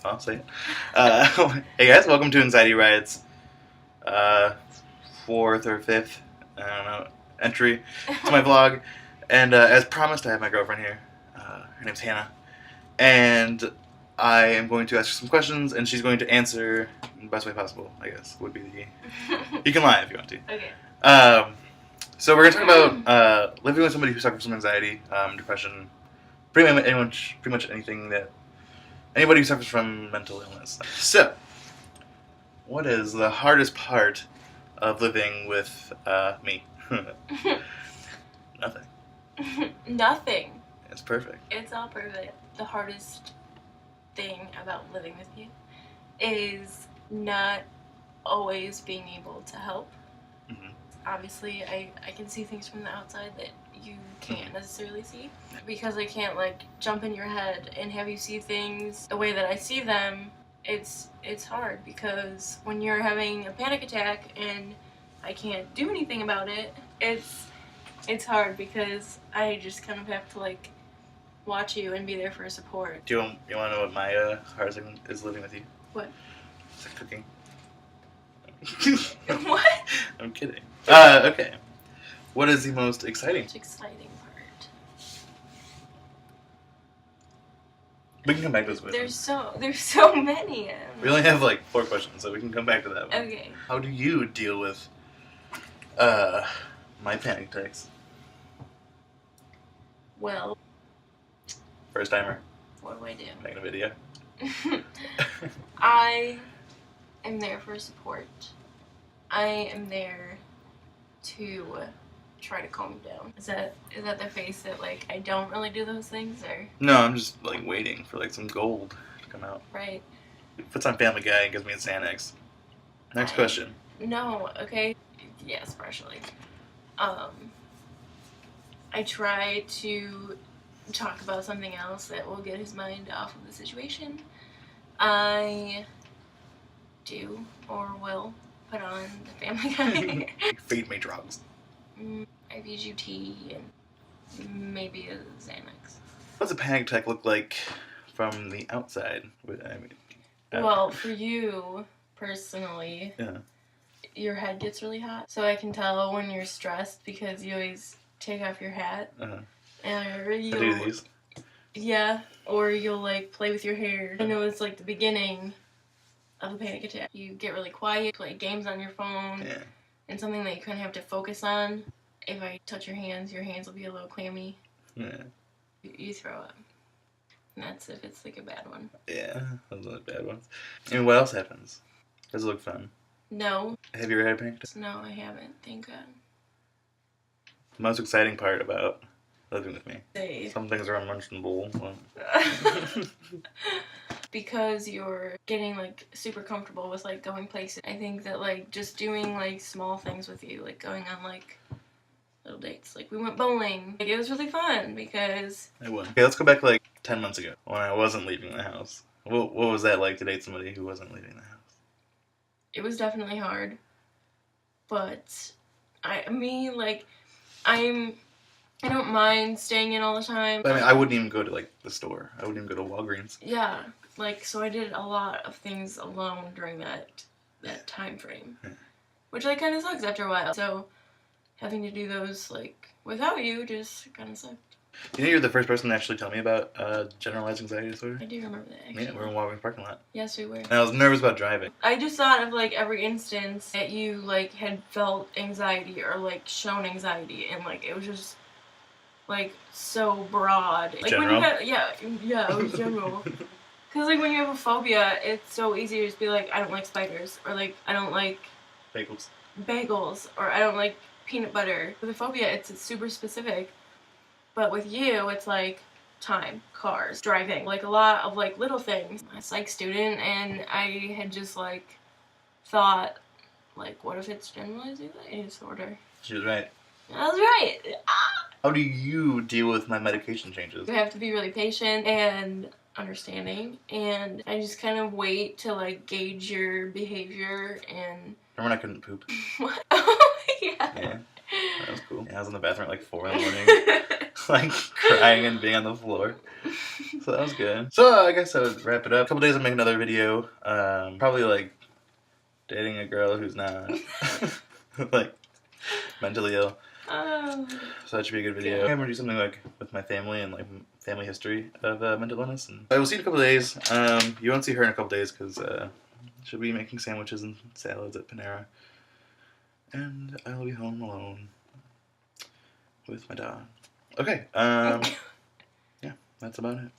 I'll say it. Hey guys, welcome to Anxiety Riot's fourth or fifth, I don't know, entry to my vlog. And as promised, I have my girlfriend here. Her name's Hannah. And I am going to ask her some questions, and she's going to answer in the best way possible, I guess, would be the... You can lie if you want to. Okay. So we're going to talk about living with somebody who suffers from anxiety, depression, pretty much anything that... Anybody who suffers from mental illness. So, what is the hardest part of living with me? Nothing. Nothing. It's perfect. It's all perfect. The hardest thing about living with you is not always being able to help. Mm-hmm. Obviously, I can see things from the outside that you can't necessarily see, because I can't like jump in your head and have you see things the way that I see them. It's hard, because when you're having a panic attack and I can't do anything about it, it's hard, because I just kind of have to like watch you and be there for support. Do you want to know what my hardest thing is living with you? What? It's like cooking. What? I'm kidding. Okay. What is the most exciting? Most exciting part. We can come back to this question. There's so many. We only have like 4 questions, so we can come back to that one. Okay. How do you deal with my panic attacks? Well, First timer. what do I do? Making a video. I am there for support. I am there to try to calm you down. Is that the face that like I don't really do those things, or? No, I'm just like waiting for like some gold to come out. Right. It puts on Family Guy and gives me a Xanax. Next question. No, okay. Yes, partially. I try to talk about something else that will get his mind off of the situation. I do or will put on the Family Guy. Feed me drugs. I feed you tea and maybe a Xanax. What's a panic attack look like from the outside? I mean, Well, for you personally, yeah. Your head gets really hot, so I can tell when you're stressed because you always take off your hat. Uh-huh. And I do these. Yeah, or you'll like play with your hair. I know it's like the beginning of a panic attack. You get really quiet, play games on your phone, Yeah. and something that you kind of have to focus on. If I touch your hands will be a little clammy. Yeah. You throw up. And that's if it's like a bad one. Yeah, those are the bad ones. I mean, what else happens? Does it look fun? No. Have you ever had a panic attack? No, I haven't. Thank God. The most exciting part about living with me. Say. Some things are unmentionable. Because you're getting like super comfortable with like going places. I think that like just doing like small things with you, like going on like little dates. Like we went bowling. Like it was really fun because I would. Okay, let's go back like 10 months ago when I wasn't leaving the house. What was that like to date somebody who wasn't leaving the house? it was definitely hard. But I don't mind staying in all the time. I mean, I wouldn't even go to like the store. I wouldn't even go to Walgreens. Yeah, like so I did a lot of things alone during that time frame, which like kind of sucks after a while. So having to do those like without you just kind of sucked. You know, you're the first person to actually tell me about generalized anxiety disorder. I do remember that actually. Yeah, we were in Walgreens parking lot. Yes, we were. And I was nervous about driving. I just thought of like every instance that you like had felt anxiety or like shown anxiety, and like it was just like so broad. Like General? when you had, it was general. Cause like when you have a phobia, it's so easy to just be like, I don't like spiders, or like I don't like bagels, or I don't like peanut butter. With a phobia, it's super specific. But with you, it's like time, cars, driving, like a lot of like little things. I'm a psych student, and I had just like thought, like, what if it's generalized anxiety disorder? She was right. I was right. How do you deal with my medication changes? You have to be really patient and understanding, and I just kind of wait to like gauge your behavior and. Remember when I couldn't poop? What? Oh yeah. Yeah, that was cool. Yeah, I was in the bathroom at like 4 in the morning. like crying and being on the floor. So that was good. So I guess I would wrap it up. A couple days I'll make another video. Probably like dating a girl who's not like mentally ill. So that should be a good video. I'm gonna do something like with my family and like family history of mental illness. And I will see you in a couple days. You won't see her in a couple days because she'll be making sandwiches and salads at Panera. And I will be home alone with my dog. Okay. Yeah, that's about it.